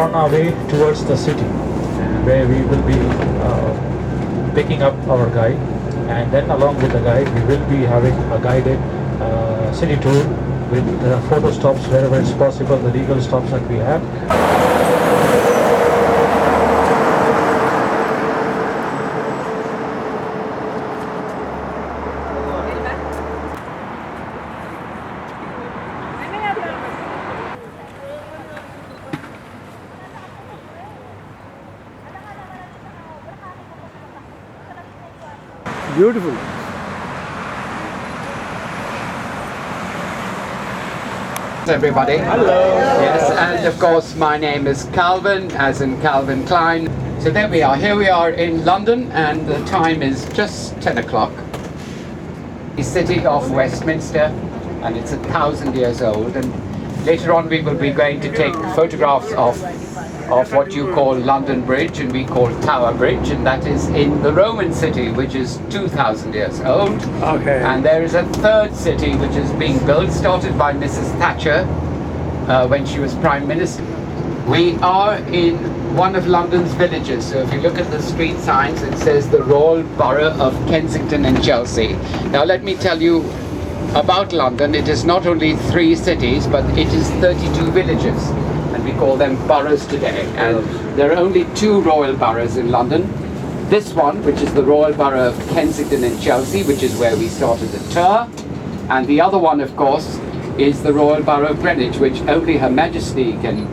on our way towards the city, where we will be picking up our guide, and then along with the guide we will be having a guided city tour with photo stops wherever it's possible, the legal stops that we have. Beautiful. Everybody. Hello. Yes, and of course my name is Calvin, as in Calvin Klein. So there we are. Here we are in London, and the time is just 10 o'clock. The city of Westminster, and it's 1,000 years old. And later on we will be going to take photographs of what you call London Bridge, and we call Tower Bridge, and that is in the Roman city, which is 2,000 years old. Okay. And there is a third city which is being built, started by Mrs. Thatcher when she was Prime Minister. We are in one of London's villages, so if you look at the street signs, it says the Royal Borough of Kensington and Chelsey. Now let me tell you about London. It is not only 3 cities, but it is 32 villages. And we call them boroughs today. And there are only 2 royal boroughs in London. This one, which is the Royal Borough of Kensington and Chelsey, which is where we started the tour. And the other one, of course, is the Royal Borough of Greenwich, which only Her Majesty can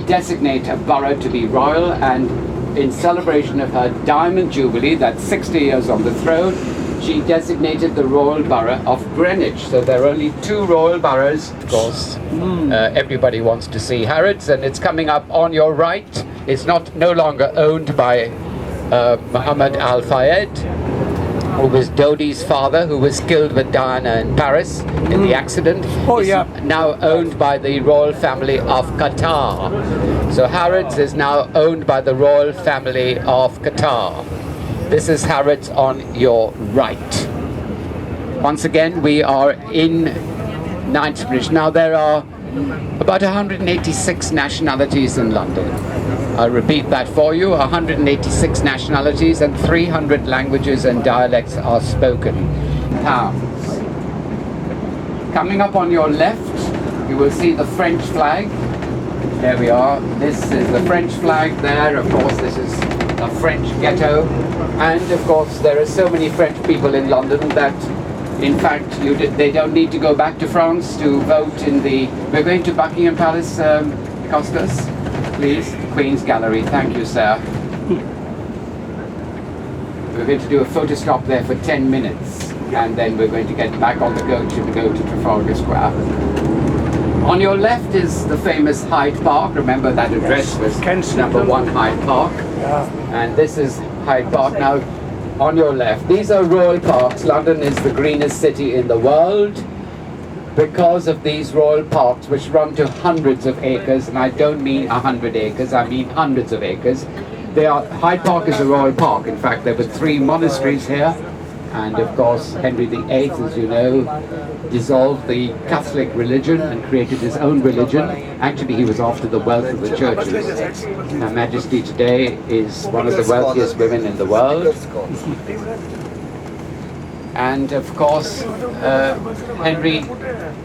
designate a borough to be royal. And in celebration of her Diamond Jubilee, that's 60 years on the throne, she designated the Royal Borough of Greenwich. So there are only 2 royal boroughs. Of course, everybody wants to see Harrods, and it's coming up on your right. It's no longer owned by Muhammad Al Fayed, who was Dodi's father, who was killed with Diana in Paris in the accident. Oh, yeah. It's now owned by the royal family of Qatar. So Harrods is now owned by the royal family of Qatar. This is Harrods on your right. Once again, we are in Knightsbridge. Now there are about 186 nationalities in London. I'll repeat that for you. 186 nationalities and 300 languages and dialects are spoken. Pounds. Coming up on your left, you will see the French flag. There we are. This is the French flag there. Of course, this is a French ghetto. And of course, there are so many French people in London that, in fact, they don't need to go back to France to vote in the... We're going to Buckingham Palace, Costas, please. Queen's Gallery. Thank you, sir. We're going to do a photo stop there for 10 minutes, and then we're going to get back on the coach and go to Trafalgar Square. On your left is the famous Hyde Park. Remember that address was number 1 Hyde Park. And this is Hyde Park. Now, on your left, these are royal parks. London is the greenest city in the world because of these royal parks, which run to hundreds of acres. And I don't mean 100 acres, I mean hundreds of acres. Hyde Park is a royal park. In fact, there were 3 monasteries here. And of course, Henry VIII, as you know, dissolved the Catholic religion and created his own religion. Actually, he was after the wealth of the churches. Her Majesty today is one of the wealthiest women in the world. And of course, Henry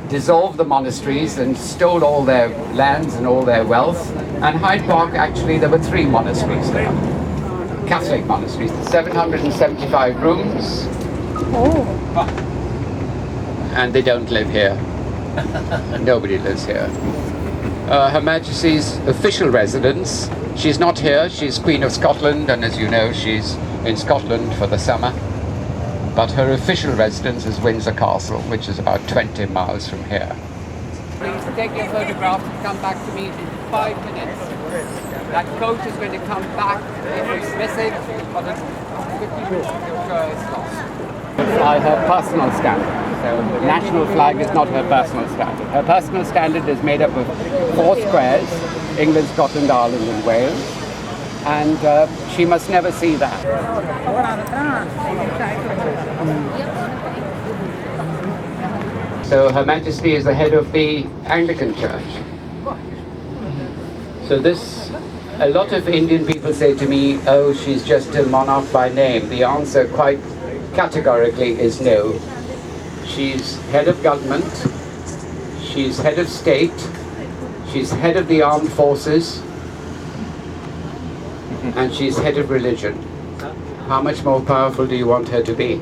dissolved the monasteries and stole all their lands and all their wealth. And Hyde Park, actually, there were 3 monasteries there. Catholic monasteries, 775 rooms. Oh. And they don't live here. Nobody lives here. Her Majesty's official residence, she's not here, she's Queen of Scotland, and as you know, she's in Scotland for the summer. But her official residence is Windsor Castle, which is about 20 miles from here. Please take your photograph and come back to me in 5 minutes. That coach is going to come back if it's missing, but in 50 minutes your tour is lost. By her personal standard. So the national flag is not her personal standard. Her personal standard is made up of 4 squares, England, Scotland, Ireland and Wales. And she must never see that. So Her Majesty is the head of the Anglican Church. So this A lot of Indian people say to me, oh, she's just a monarch by name. The answer quite categorically is no. She's head of government, she's head of state, she's head of the armed forces, and she's head of religion. How much more powerful do you want her to be?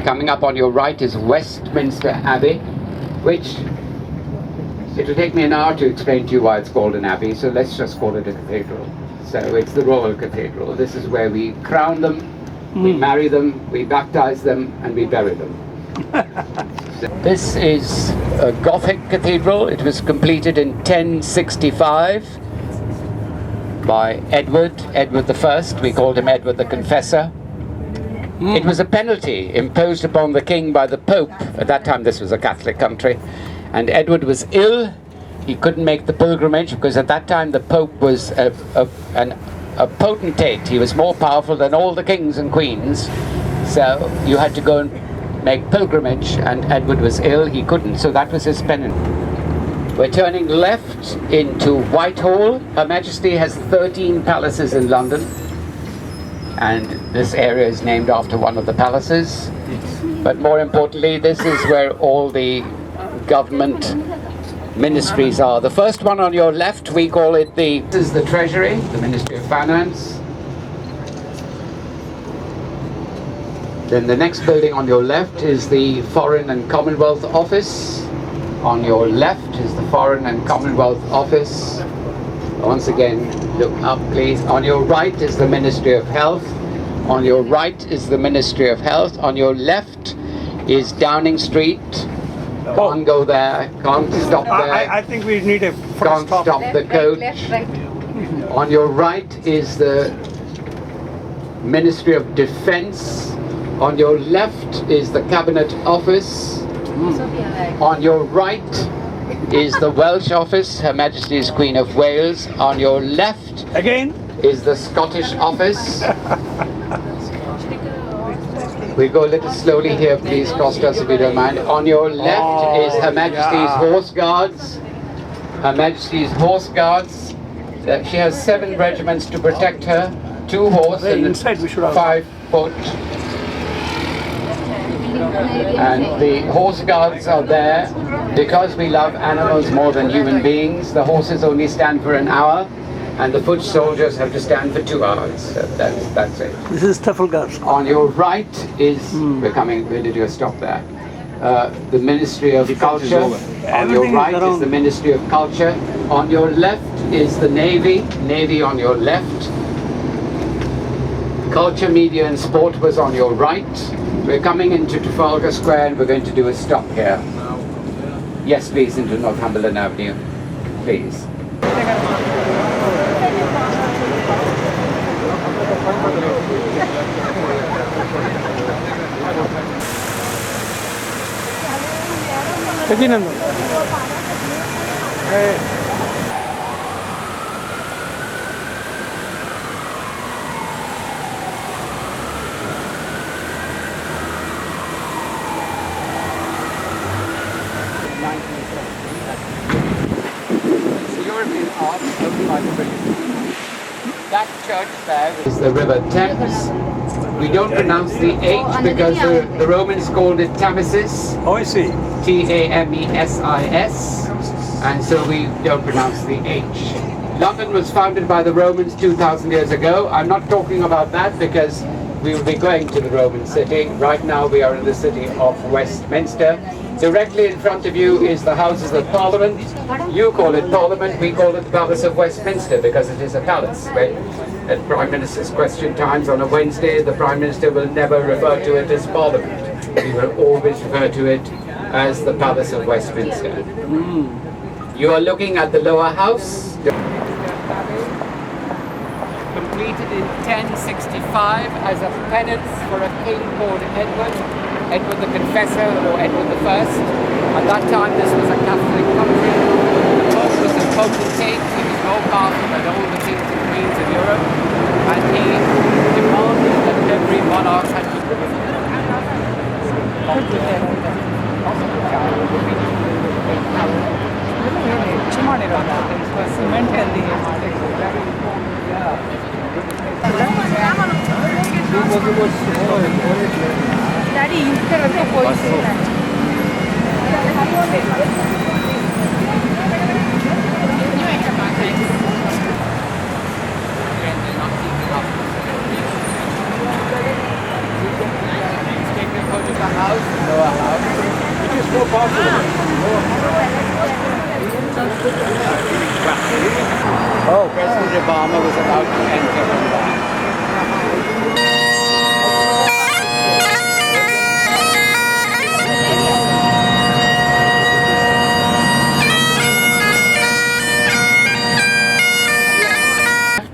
Coming up on your right is Westminster Abbey, which it will take me an hour to explain to you why it's called an abbey, so let's just call it a cathedral. So it's the royal cathedral. This is where we crown them, we marry them, we baptize them, and we bury them. This is a Gothic cathedral. It was completed in 1065 by Edward I. We called him Edward the Confessor. It was a penalty imposed upon the king by the Pope. At that time this was a Catholic country. And Edward was ill. He couldn't make the pilgrimage because at that time the Pope was a potentate. He was more powerful than all the kings and queens. So you had to go and make pilgrimage, and Edward was ill. He couldn't. So that was his penance. We're turning left into Whitehall. Her Majesty has 13 palaces in London. And this area is named after one of the palaces. But more importantly, this is where all the government ministries are. The first one on your left, we call it this is the Treasury, the Ministry of Finance. Then the next building on your left is the Foreign and Commonwealth Office. On your left is the Foreign and Commonwealth Office. Once again, look up please. On your right is the Ministry of Health. On your right is the Ministry of Health. On your left is Downing Street. Can't go there, can't stop there. I think we need a Can't stop the coach. On your right is the Ministry of Defence. On your left is the Cabinet Office. On your right is the Welsh Office, Her Majesty is Queen of Wales. On your left again is the Scottish Office. We go a little slowly here, please, Costas, if you don't mind. On your left is Her Majesty's Horse Guards. Her Majesty's Horse Guards. She has 7 regiments to protect her, 2 horse and 5 foot. And the Horse Guards are there because we love animals more than human beings. The horses only stand for an hour, and the foot soldiers have to stand for 2 hours. So that's it. This is Trafalgar Square. On your right is, we're to do a stop there, the Ministry of Culture. On your right is the Ministry of Culture. On your left is the Navy. Navy on your left. Culture, Media and Sport was on your right. We're coming into Trafalgar Square and we're going to do a stop here. Yes, please, into Northumberland Avenue. Please. That church there is the River Thames. We don't pronounce the H because the Romans called it Tamesis. Oh, I see. Tamesis. And so we don't pronounce the H. London was founded by the Romans 2,000 years ago. I'm not talking about that because we will be going to the Roman city. Right now we are in the city of Westminster. Directly in front of you is the Houses of Parliament. You call it Parliament, we call it the Palace of Westminster because it is a palace. When at Prime Minister's question times on a Wednesday, the Prime Minister will never refer to it as Parliament. He will always refer to it as the Palace of Westminster. You are looking at the lower house. Completed in 1065 as a penance for a king called Edward the Confessor or Edward I. At that time this was a Catholic country. The Pope was a potentate. He was more powerful than all the kings and queens of Europe, and he demanded that every monarch had to Daddy, you can also voice that. Oh, President Obama was about to enter from that.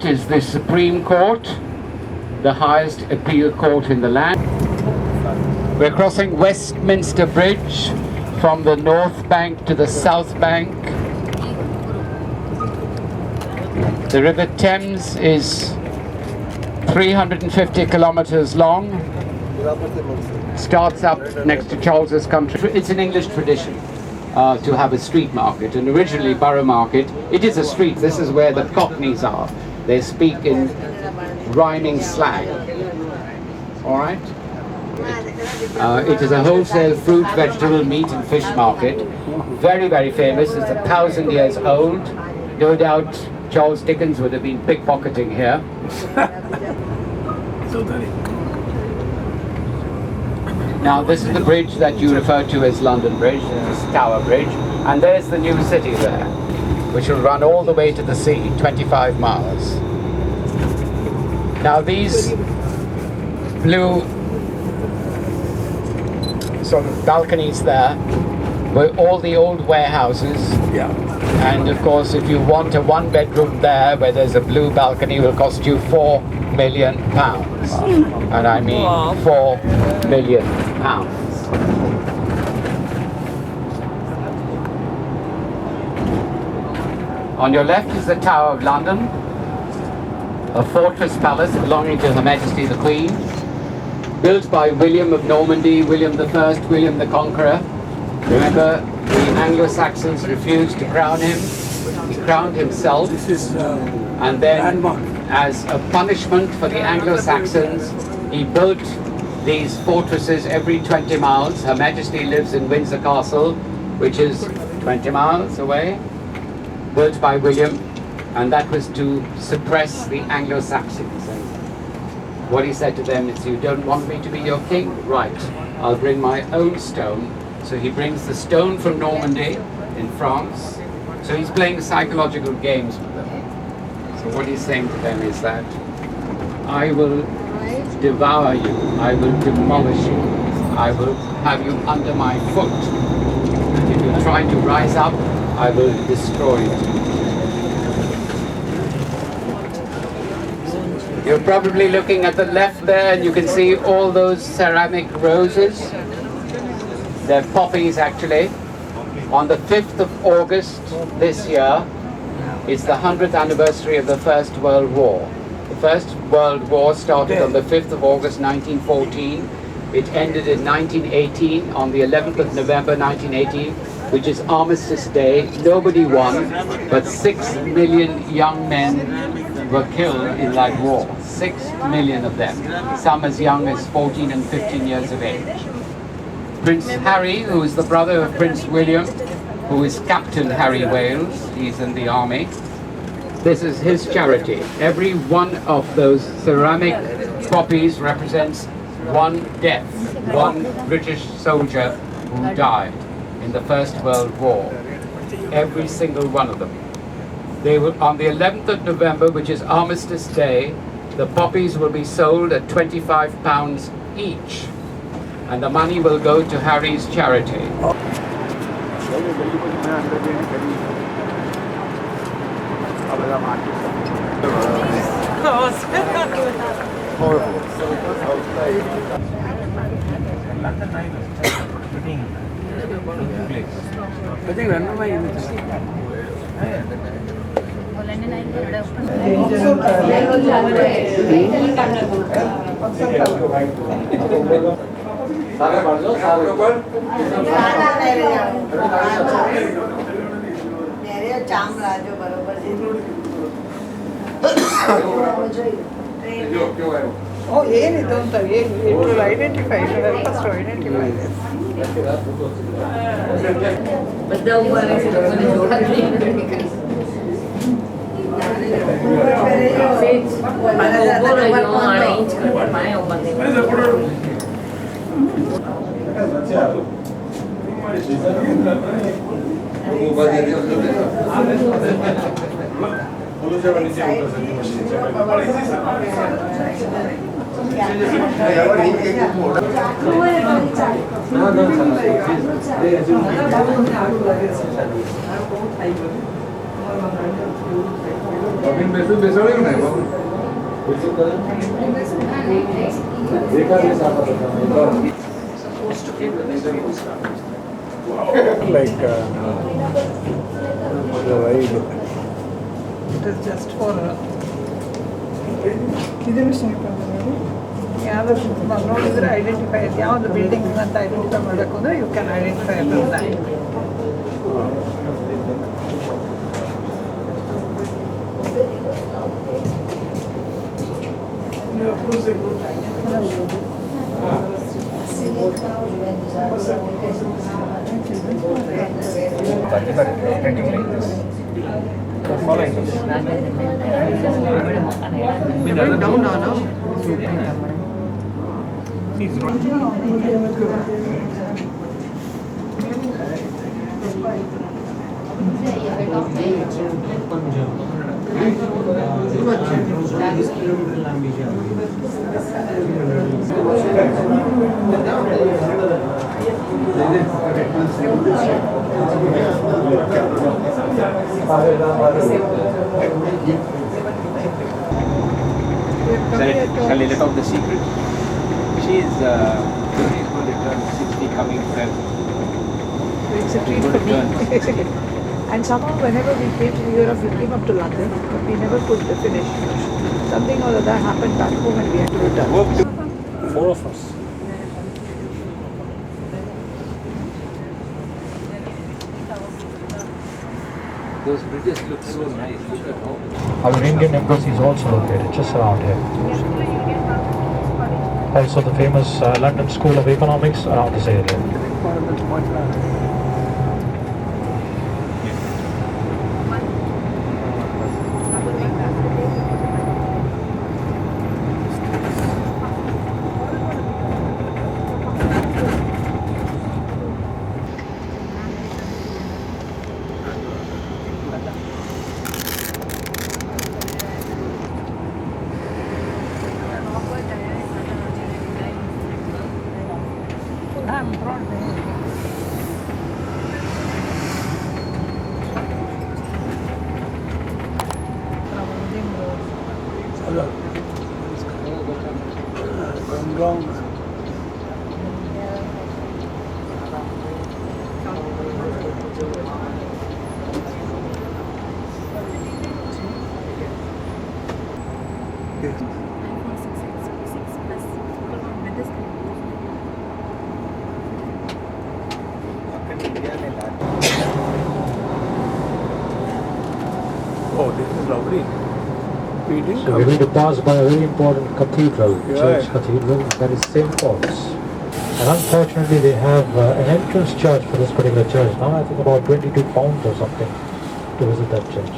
Is the Supreme Court, the highest appeal court in the land. We're crossing Westminster Bridge from the north bank to the south bank. The River Thames is 350 kilometers long. Starts up next to Charles's country. It's an English tradition to have a street market, and originally Borough Market, it is a street. This is where the Cockneys are. They speak in rhyming slang. All right? It is a wholesale fruit, vegetable, meat and fish market. Very, very famous. It's 1,000 years old. No doubt Charles Dickens would have been pickpocketing here. Now this is the bridge that you refer to as London Bridge, this Tower Bridge. And there's the new city there, which will run all the way to the sea, 25 miles. Now these blue sort of balconies there were all the old warehouses. Yeah. And of course, if you want a one-bedroom there where there's a blue balcony, it will cost you £4 million. And I mean £4 million. On your left is the Tower of London, a fortress palace belonging to Her Majesty the Queen, built by William of Normandy, William I, William the Conqueror. Remember, the Anglo-Saxons refused to crown him. He crowned himself. This is And then, landmark. as a punishment for the Anglo-Saxons, he built these fortresses every 20 miles. Her Majesty lives in Windsor Castle, which is 20 miles away, built by William, and that was to suppress the Anglo-Saxons. And what he said to them is, you don't want me to be your king? Right, I'll bring my own stone. So he brings the stone from Normandy in France. So he's playing psychological games with them. So what he's saying to them is that I will devour you, I will demolish you, I will have you under my foot. And if you try to rise up, I will destroy you. You're probably looking at the left there, and you can see all those ceramic roses. They're poppies, actually. On the 5th of August this year is the 100th anniversary of the First World War. The First World War started on the 5th of August 1914. It ended in 1918, on the 11th of November 1918, which is Armistice Day. Nobody won, but 6 million young men were killed in that war. 6 million of them, some as young as 14 and 15 years of age. Prince Harry, who is the brother of Prince William, who is Captain Harry Wales, he's in the army. This is his charity. Every one of those ceramic poppies represents one death, one British soldier who died in the First World War. Every single one of them. They will, on the 11th of November, which is Armistice Day, the poppies will be sold at £25 each. And the money will go to Harry's charity. Oh, ಏನಿದು ಅಂತ it will identify, it will help us to identify this. Like the ride. It is just for ಇದನ್ನು ಯಾವ್ದು ನೋಡಿದ್ರೆ identify ಯಾವ್ದು building ಅಂತ identify ಮಾಡಬೇಕು ಅಂದರೆ you can identify that. Shall I let out the secret? She is going to turn 60 coming February. It's a treat for me. And somehow whenever we came to Europe, we came up to London, but we never could finish. Something or other happened back home and we had to return. 4 of us. Those bridges look so nice. Look at how. Our Indian embassy is also located just around here. Also the famous London School of Economics around this area. Oh, this is lovely. We didn't So we're going to pass by a very important cathedral, church cathedral, that is St. Paul's. And unfortunately they have an entrance charge for this particular church. Now I think about £22 or something to visit that church.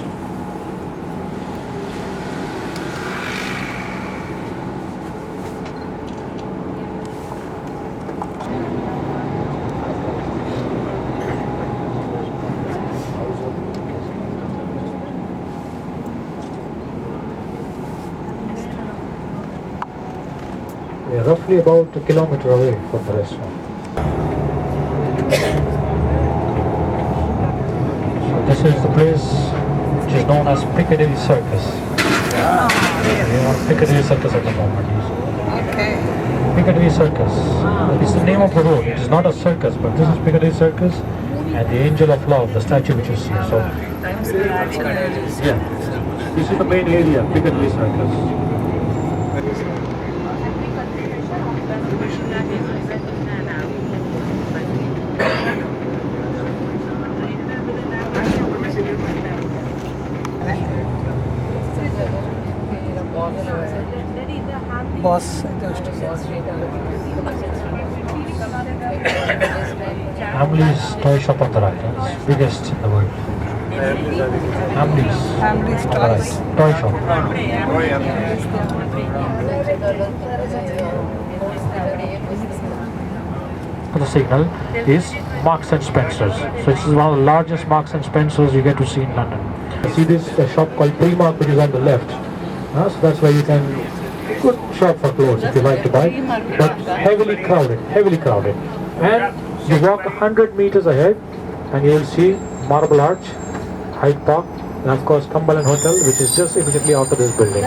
We are roughly about a kilometer away from the restaurant. So this is the place which is known as Piccadilly Circus. We are on Piccadilly Circus at the moment. Okay. Piccadilly Circus. It's the name of the road. It is not a circus, but this is Piccadilly Circus and the Angel of Love, the statue which you see. So, yeah, this is the main area, Piccadilly Circus. Boss. I used to boss. Hamley's toy shop on the right, it's biggest in the world. Hamley's Family's on the right, toys. toy shop. The signal is Marks and Spencer's. So this is one of the largest Marks and Spencer's you get to see in London. You see this shop called Primark, which is on the left. So that's where you can good shop for clothes if you like to buy, but heavily crowded. And you walk 100 meters ahead and you will see Marble Arch, Hyde Park, and of course Cumberland Hotel, which is just immediately after this building.